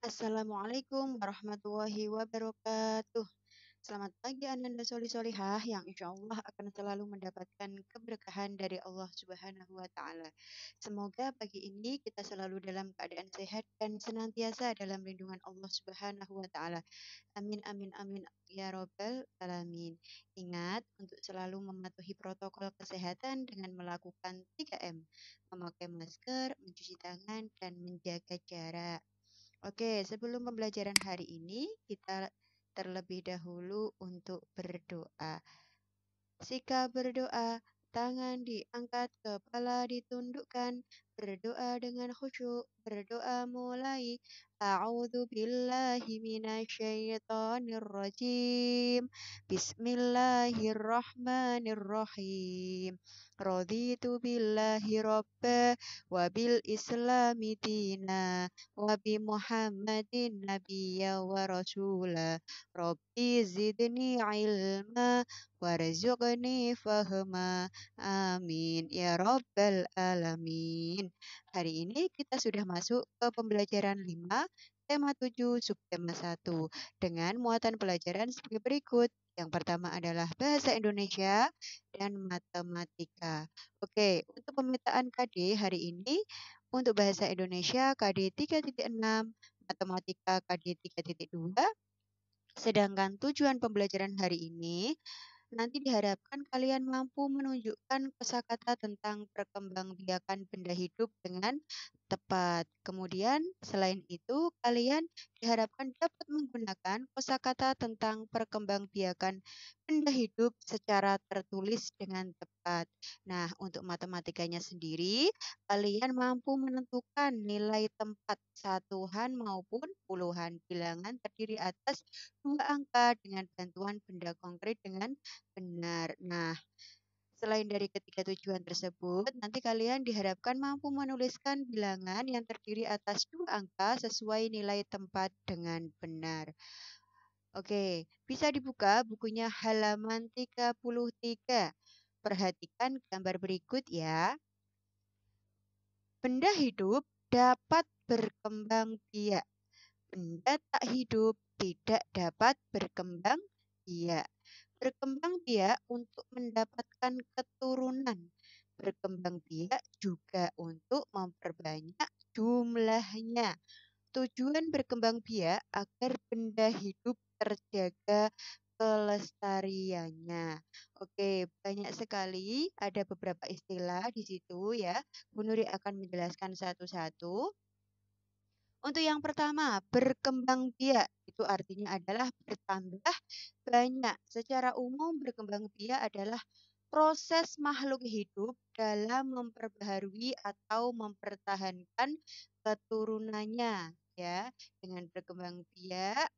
Assalamualaikum warahmatullahi wabarakatuh. Selamat pagi Ananda Solih-Solihah yang insya Allah akan selalu mendapatkan keberkahan dari Allah Subhanahu wa Ta'ala. Semoga pagi ini kita selalu dalam keadaan sehat dan senantiasa dalam lindungan Allah Subhanahu wa Ta'ala. Amin, amin, amin, ya Robbal Alamin. Ingat untuk selalu mematuhi protokol kesehatan dengan melakukan 3M, memakai masker, mencuci tangan, dan menjaga jarak. Oke, sebelum pembelajaran hari ini, kita terlebih dahulu untuk berdoa. Sikap berdoa, tangan diangkat, kepala ditundukkan, berdoa dengan khusyuk, berdoa mulai. A'udzu billahi minasyaitonir rajim. Bismillahirrahmanirrahim. Raditu billahi robba wa bil islami dina wa bi Muhammadin nabiyya wa rasula. Rabbi zidni ilma warzuqni fahma. Amin ya rabbal alamin. Hari ini kita sudah masuk ke pembelajaran 5, tema 7, subtema 1 dengan muatan pelajaran sebagai berikut. Yang pertama adalah bahasa Indonesia dan matematika. Oke, untuk pemetaan KD hari ini untuk bahasa Indonesia KD 3.6, matematika KD 3.2. Sedangkan tujuan pembelajaran hari ini nanti diharapkan kalian mampu menunjukkan kosakata tentang perkembangbiakan benda hidup dengan tepat. Kemudian, selain itu, kalian diharapkan dapat menggunakan kosakata tentang perkembangbiakan benda hidup secara tertulis dengan tepat. Nah, untuk matematikanya sendiri, kalian mampu menentukan nilai tempat satuan maupun puluhan bilangan terdiri atas dua angka dengan bantuan benda konkret dengan benar. Nah, selain dari ketiga tujuan tersebut, nanti kalian diharapkan mampu menuliskan bilangan yang terdiri atas dua angka sesuai nilai tempat dengan benar. Oke, bisa dibuka bukunya halaman 33. Perhatikan gambar berikut ya. Benda hidup dapat berkembang biak. Benda tak hidup tidak dapat berkembang biak. Berkembang biak untuk mendapatkan keturunan. Berkembang biak juga untuk memperbanyak jumlahnya. Tujuan berkembang biak agar benda hidup terjaga kelestariannya. Oke, banyak sekali ada beberapa istilah di situ ya. Bu Nuri akan menjelaskan satu-satu. Untuk yang pertama, berkembang biak itu artinya adalah bertambah banyak. Secara umum berkembang biak adalah proses makhluk hidup dalam memperbaharui atau mempertahankan keturunannya ya. Dengan berkembang biak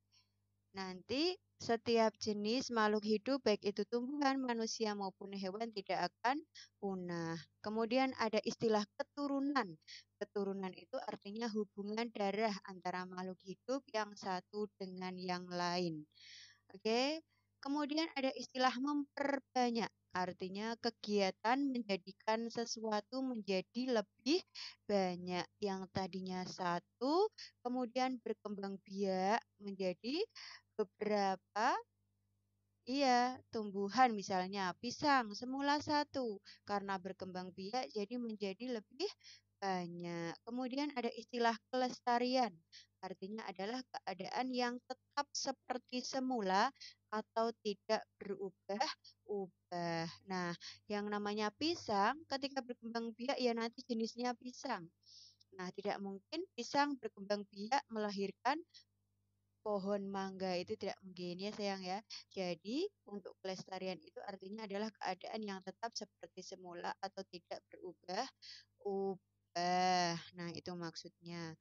nanti setiap jenis makhluk hidup baik itu tumbuhan, manusia maupun hewan tidak akan punah. Kemudian ada istilah keturunan. Keturunan itu artinya hubungan darah antara makhluk hidup yang satu dengan yang lain. Oke. Kemudian ada istilah memperbanyak. Artinya kegiatan menjadikan sesuatu menjadi lebih banyak. Yang tadinya satu, kemudian berkembang biak menjadi beberapa. Iya, tumbuhan misalnya pisang semula satu, karena berkembang biak jadi menjadi lebih banyak. Kemudian ada istilah kelestarian, artinya adalah keadaan yang tetap seperti semula atau tidak berubah-ubah. Nah, yang namanya pisang ketika berkembang biak ya nanti jenisnya pisang. Nah, tidak mungkin pisang berkembang biak melahirkan pohon mangga, itu tidak mungkin ya sayang ya. Jadi untuk kelestarian itu artinya adalah keadaan yang tetap seperti semula atau tidak berubah-ubah. Nah, itu maksudnya.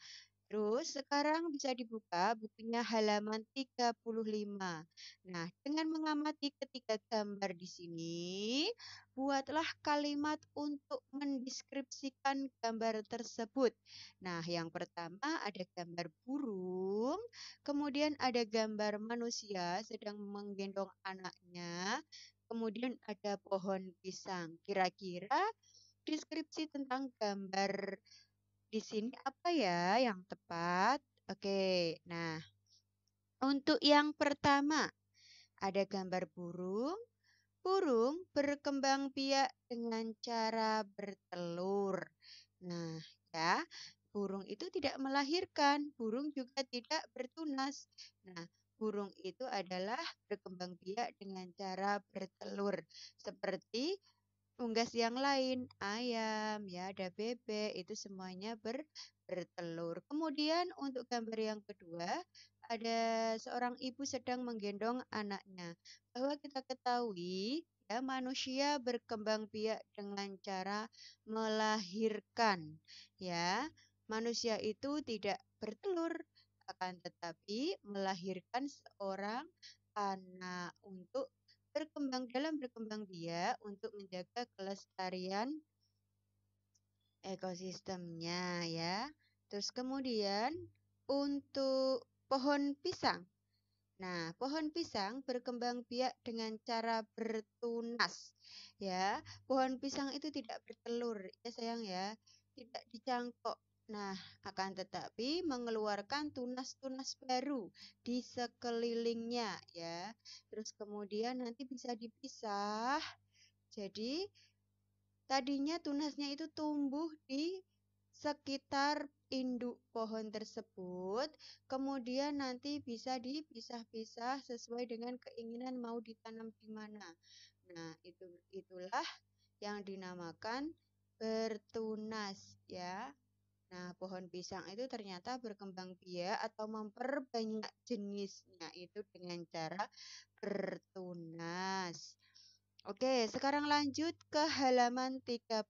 Terus sekarang bisa dibuka bukunya halaman 35. Nah, dengan mengamati ketiga gambar di sini, buatlah kalimat untuk mendeskripsikan gambar tersebut. Nah, yang pertama ada gambar burung, kemudian ada gambar manusia sedang menggendong anaknya, kemudian ada pohon pisang. Kira-kira deskripsi tentang gambar di sini apa ya yang tepat? Oke, nah untuk yang pertama ada gambar burung. Burung berkembang biak dengan cara bertelur. Nah, ya, burung itu tidak melahirkan, burung juga tidak bertunas. Nah, burung itu adalah berkembang biak dengan cara bertelur. Seperti unggas yang lain, ayam, ya ada bebek, itu semuanya bertelur. Kemudian untuk gambar yang kedua, ada seorang ibu sedang menggendong anaknya. Bahwa kita ketahui, ya manusia berkembang biak dengan cara melahirkan, ya. Manusia itu tidak bertelur, akan tetapi melahirkan seorang anak untuk berkembang biak untuk menjaga kelestarian ekosistemnya ya. Terus kemudian untuk pohon pisang. Nah, pohon pisang berkembang biak dengan cara bertunas. Ya, pohon pisang itu tidak bertelur, ya sayang ya, tidak dicangkok. Nah, akan tetapi mengeluarkan tunas-tunas baru di sekelilingnya ya. Terus kemudian nanti bisa dipisah. Jadi tadinya tunasnya itu tumbuh di sekitar induk pohon tersebut, kemudian nanti bisa dipisah-pisah sesuai dengan keinginan mau ditanam di mana. Nah, itulah yang dinamakan bertunas ya. Nah, pohon pisang itu ternyata berkembang biak atau memperbanyak jenisnya itu dengan cara bertunas. Oke, sekarang lanjut ke halaman 36.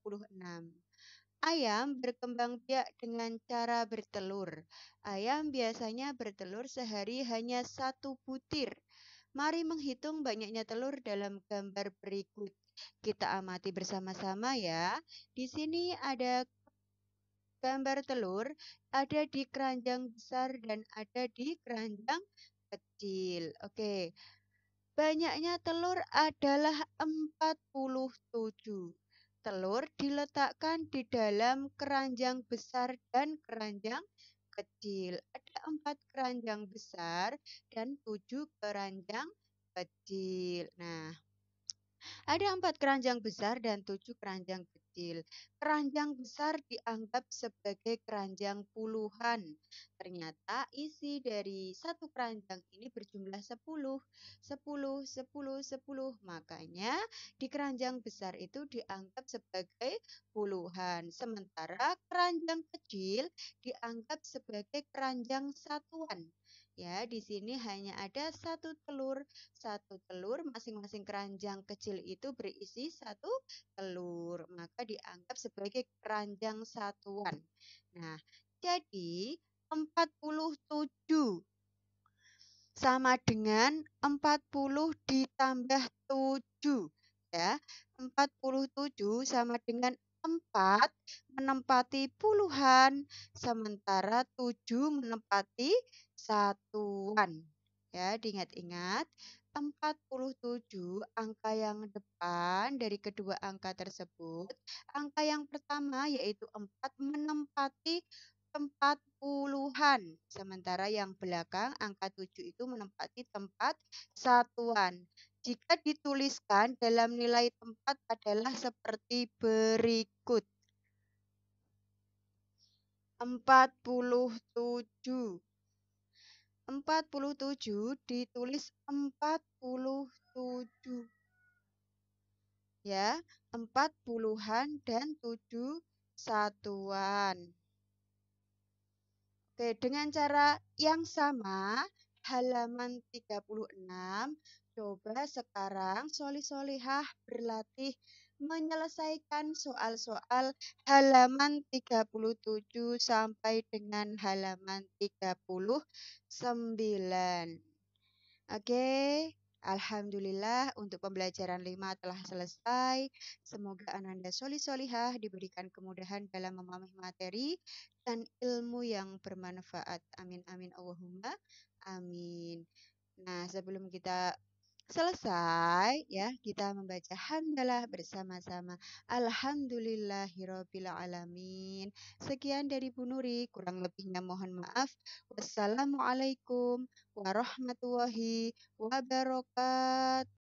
Ayam berkembang biak dengan cara bertelur. Ayam biasanya bertelur sehari hanya satu butir. Mari menghitung banyaknya telur dalam gambar berikut. Kita amati bersama-sama ya. Di sini ada gambar telur, ada di keranjang besar dan ada di keranjang kecil. Oke, banyaknya telur adalah 47. Telur diletakkan di dalam keranjang besar dan keranjang kecil. Ada 4 keranjang besar dan 7 keranjang kecil. Nah, ada 4 keranjang besar dan 7 keranjang kecil. Keranjang besar dianggap sebagai keranjang puluhan. Ternyata isi dari satu keranjang ini berjumlah 10. 10, 10, 10. Makanya di keranjang besar itu dianggap sebagai puluhan. Sementara keranjang kecil dianggap sebagai keranjang satuan. Ya, di sini hanya ada satu telur, masing-masing keranjang kecil itu berisi satu telur, maka dianggap sebagai keranjang satuan. Nah, jadi 47 sama dengan 40 ditambah 7 ya. 47 sama dengan 4 menempati puluhan, sementara 7 menempati satuan. Ya, diingat-ingat 47 angka yang depan dari kedua angka tersebut. Angka yang pertama yaitu 4 menempati tempat puluhan. Sementara yang belakang angka 7 itu menempati tempat satuan. Jika dituliskan dalam nilai tempat adalah seperti berikut. 47. 47 ditulis 47. Ya, 4 puluhan dan 7 satuan. Oke, dengan cara yang sama, halaman 36, coba sekarang solih-solihah berlatih menyelesaikan soal-soal halaman 37 sampai dengan halaman 39. Oke, alhamdulillah untuk pembelajaran 5 telah selesai. Semoga Ananda solih-solihah diberikan kemudahan dalam memahami materi dan ilmu yang bermanfaat. Amin amin Allahumma amin. Nah, sebelum kita Selesai ya, kita membaca hamdalah bersama-sama. Alhamdulillahirabbil alamin. Sekian dari Bu Nuri, kurang lebihnya mohon maaf. Wassalamualaikum warahmatullahi wabarakatuh.